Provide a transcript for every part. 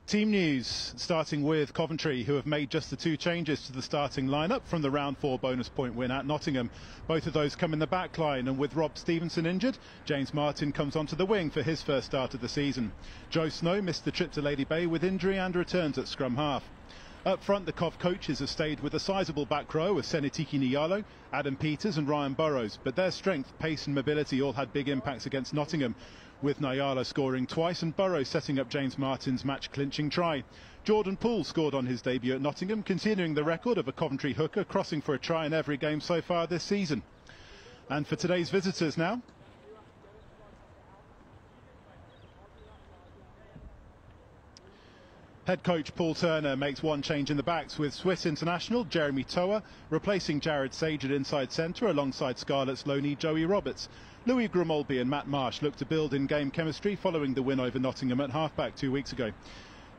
Team news, starting with Coventry, who have made just the 2 changes to the starting lineup from the round 4 bonus point win at Nottingham. Both of those come in the back line, and with Rob Stevenson injured, James Martin comes onto the wing for his first start of the season. Joe Snow missed the trip to Lady Bay with injury and returns at scrum half. Up front, the Cov coaches have stayed with a sizable back row of Senetiki Nyalo, Adam Peters and Ryan Burrows, but their strength, pace and mobility all had big impacts against Nottingham, with Nyala scoring twice and Burrows setting up James Martin's match-clinching try. Jordan Poole scored on his debut at Nottingham, continuing the record of a Coventry hooker crossing for a try in every game so far this season. And for today's visitors now, head coach Paul Turner makes one change in the backs, with Swiss international Jeremy Toa replacing Jared Sage at inside centre alongside Scarlet's loanee Joey Roberts. Louis Gromolby and Matt Marsh look to build in-game chemistry following the win over Nottingham at halfback 2 weeks ago.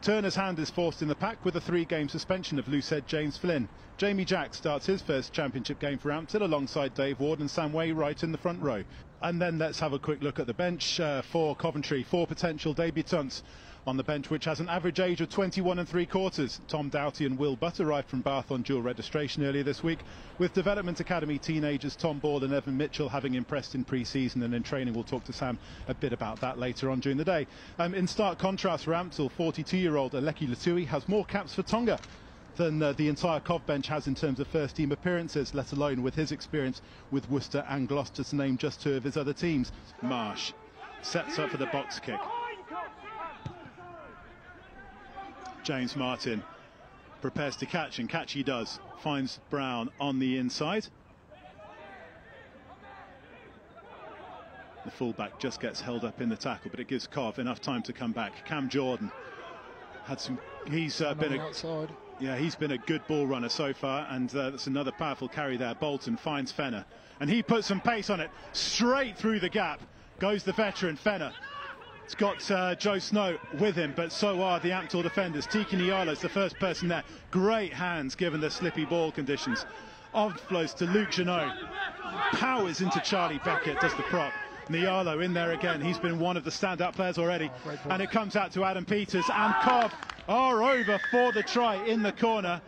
Turner's hand is forced in the pack with a 3-game suspension of loosehead James Flynn. Jamie Jack starts his first championship game for Ampthill alongside Dave Ward and Sam Wainwright in the front row. And then let's have a quick look at the bench for Coventry. 4 potential debutants on the bench, which has an average age of 21 3/4. Tom Doughty and Will Butt arrived from Bath on dual registration earlier this week, with Development Academy teenagers Tom Ball and Evan Mitchell having impressed in pre-season and in training. We'll talk to Sam a bit about that later on during the day. In stark contrast for Ampthill, 42-year-old Aleki Latui has more caps for Tonga than the entire Cov bench has in terms of first-team appearances, let alone with his experience with Worcester and Gloucester, to name just 2 of his other teams. Marsh sets up for the box kick. James Martin prepares to catch, and catch he does. Finds Brown on the inside. The fullback just gets held up in the tackle, but it gives Cov enough time to come back. Cam Jordan had some. He's been outside. Yeah, he's been a good ball runner so far, and that's another powerful carry there. Bolton finds Fenner, and he puts some pace on it. Straight through the gap goes the veteran Fenner. It's got Joe Snow with him, but so are the Ampthill defenders. Tiki Nyala is the first person there. Great hands given the slippy ball conditions. Offloads to Luke Janot. Powers into Charlie Beckett, does the prop. Nyalo in there again. He's been one of the stand-up players already. And it comes out to Adam Peters, and Cov are over for the try in the corner.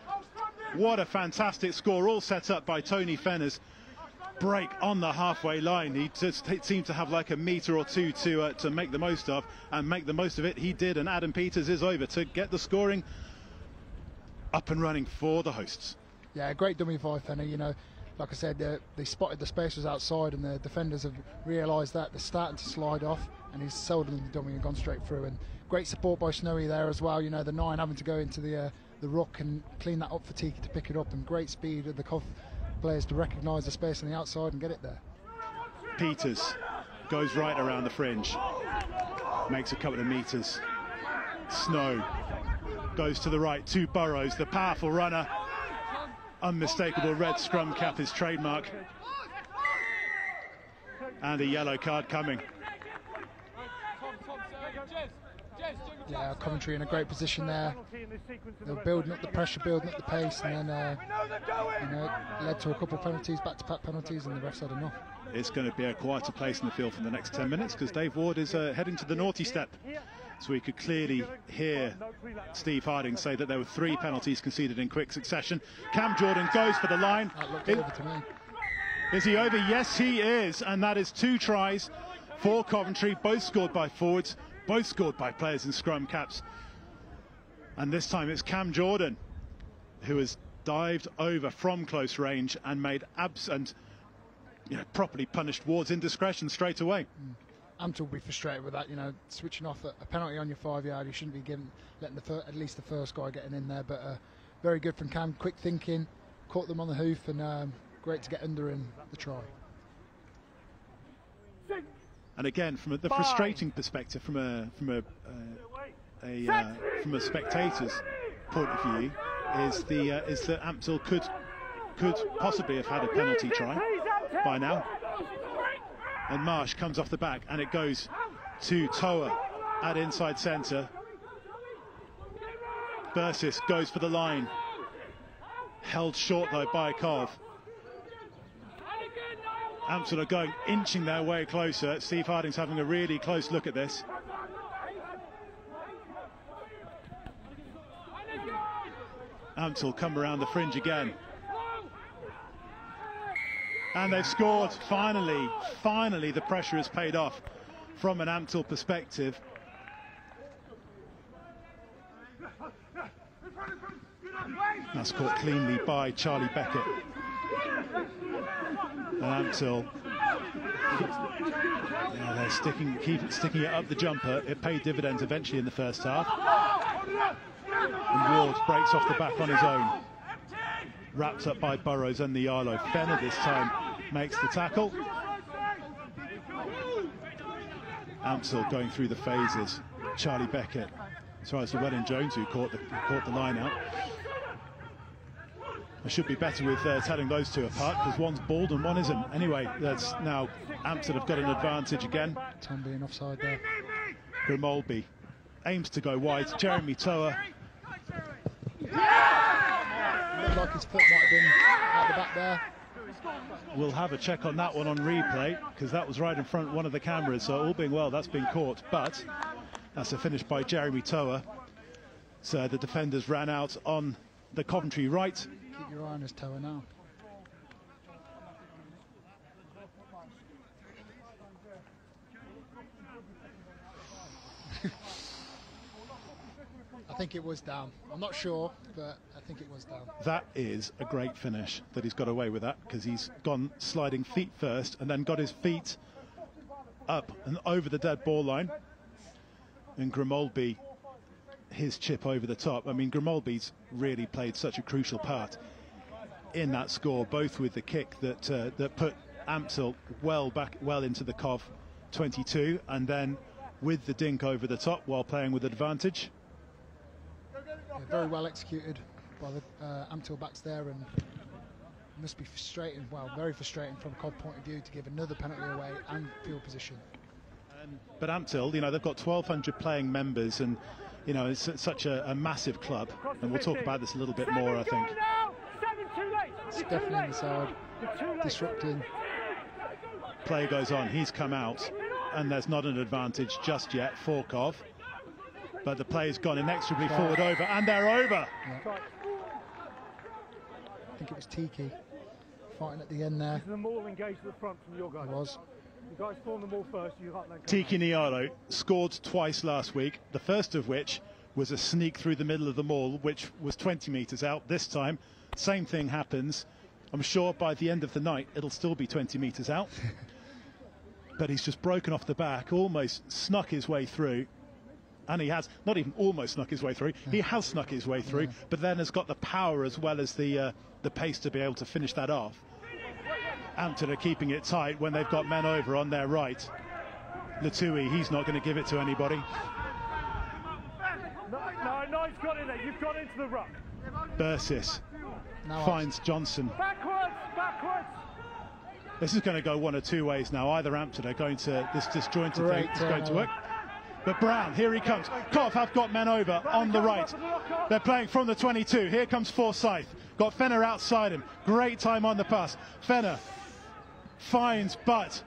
What a fantastic score, all set up by Tony Fenner's break on the halfway line. He just seemed to have like a metre or two to make the most of, and make the most of it he did, and Adam Peters is over to get the scoring up and running for the hosts. Yeah, great dummy by Fenner. You know, like I said, they spotted the space was outside, and the defenders have realised that. They're starting to slide off, and he's sold them the dummy and gone straight through. And great support by Snowy there as well. You know, the 9 having to go into the ruck and clean that up for Tiki to pick it up, and great speed of the Cov players to recognise the space on the outside and get it there. Peters goes right around the fringe, makes a couple of metres. Snow goes to the right to Burrows, the powerful runner. Unmistakable red scrum cap, his trademark. And a yellow card coming. Yeah, Coventry in a great position there. They were building up the pressure, building up the pace, and then led to a couple of penalties, back-to-back penalties, and the refs had enough. It's going to be a quieter place in the field for the next 10 minutes, because Dave Ward is heading to the naughty step. So we could clearly hear Steve Harding say that there were 3 penalties conceded in quick succession. Cam Jordan goes for the line. That looked over to me. Is he over? Yes, he is. And that is 2 tries for Coventry, both scored by forwards, both scored by players in scrum caps. And this time it's Cam Jordan who has dived over from close range and made properly punished Ward's indiscretion straight away. Ampthill will be frustrated with that, you know, switching off a penalty on your 5-yard. You shouldn't be letting at least the first guy getting in there. But very good from Cam, quick thinking, caught them on the hoof, and great to get under in the try. And again, from the frustrating perspective, from a spectator's point of view, is that Ampthill could possibly have had a penalty try by now. And Marsh comes off the back, and it goes to Toa at inside centre. Bursis goes for the line, held short though by Cov. Ampthill are inching their way closer. Steve Harding's having a really close look at this. Ampthill come around the fringe again. And they've scored. Finally the pressure has paid off from an Ampthill perspective. That's caught cleanly by Charlie Beckett. And Ampthill, yeah, they're keep sticking it up the jumper. It paid dividends eventually in the first half. And Ward breaks off the back on his own. Wrapped up by Burrows and the Arlo. Fenner this time makes the tackle. Ampthill going through the phases. Charlie Beckett, as far as Llewellyn Jones, who caught the line out. I should be better with telling those two apart, because one's bald and one isn't. Anyway, that's now Ampthill have got an advantage again. Tom being offside there. Grimolby aims to go wide. Jeremy Tower. Looked like his foot might have been at the back there. We'll have a check on that one on replay, because that was right in front of one of the cameras, so all being well, that's been caught. But that's a finish by Jeremy Tower. So the defenders ran out on the Coventry right. Keep your eye on his Tower now. I think it was down. I'm not sure, but I think it was down. That is a great finish that he's got away with that, because he's gone sliding feet first and then got his feet up and over the dead ball line. And Grimolby, his chip over the top. I mean, Grimolby's really played such a crucial part in that score, both with the kick that that put Ampthill well into the Cov 22, and then with the dink over the top while playing with advantage. Yeah, very well executed by the Ampthill backs there, and must be frustrating. Well, very frustrating from a Cov point of view to give another penalty away and field position. But Ampthill, you know, they've got 1,200 playing members, and you know, it's such a massive club, and we'll talk about this a little bit more, I think. It's definitely inside, disrupting. Play goes on, he's come out, and there's not an advantage just yet for Cov. But the play's gone inexorably forward over, and they're over. Yeah. I think it was Tiki fighting at the end there. The maul engaged at the front from your guys. It was. You guys form the maul first, you got that. Tiki Niaro scored twice last week, the first of which was a sneak through the middle of the maul, which was 20 metres out. This time, same thing happens. I'm sure by the end of the night, it'll still be 20 metres out. But he's just broken off the back, almost snuck his way through. And he has, not even almost snuck his way through, he has snuck his way through, but then has got the power as well as the pace to be able to finish that off. Ampthill are keeping it tight when they've got men over on their right. Latui, he's not going to give it to anybody. No, he's got in there, you've got into the ruck. Bursis finds Johnson. Backwards! This is going to go one or two ways now. Either Ampthill are going to, this disjointed thing is going to work. But Brown, here he comes. Cov have got men over on the right. They're playing from the 22. Here comes Forsyth. Got Fenner outside him. Great time on the pass. Fenner finds Butt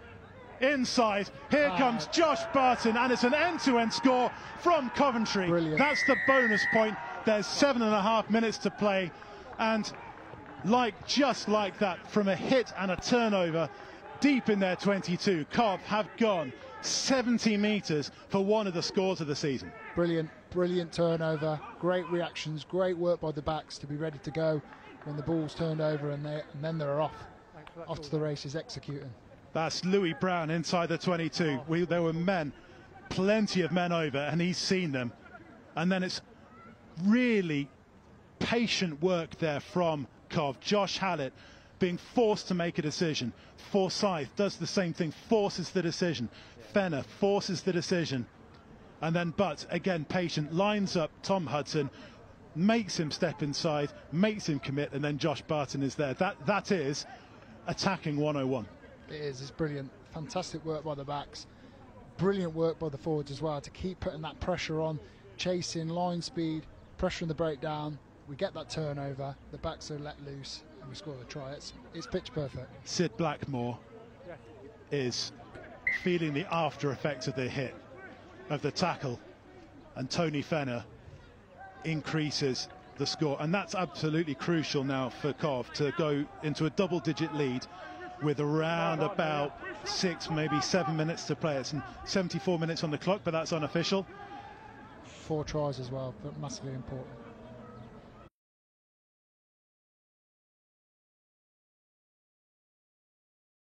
inside. Here comes Josh Barton, and it's an end-to-end score from Coventry. Brilliant. That's the bonus point. There's 7.5 minutes to play, and just like that, from a hit and a turnover deep in their 22, Cov have gone 70 metres for one of the scores of the season. Brilliant turnover, great reactions, great work by the backs to be ready to go when the ball's turned over, and then they're off to the races executing. That's Louis Brown inside the 22. There were men, plenty of men over, and he's seen them. And then it's really patient work there from Cov. Josh Hallett being forced to make a decision. Forsyth does the same thing, forces the decision. Fenner forces the decision. And then Butt, again patient, lines up Tom Hudson, makes him step inside, makes him commit, and then Josh Barton is there. That is attacking 101. It is, it's brilliant. Fantastic work by the backs. Brilliant work by the forwards as well to keep putting that pressure on, chasing, line speed, pressure in the breakdown. We get that turnover, the backs are let loose, and we score the try. It's pitch perfect. Sid Blackmore is feeling the after effects of the hit, of the tackle, and Tony Fenner increases the score, and that's absolutely crucial now for Cov to go into a double-digit lead with around about 6, maybe 7 minutes to play. It's 74 minutes on the clock, but that's unofficial. 4 tries as well, but massively important.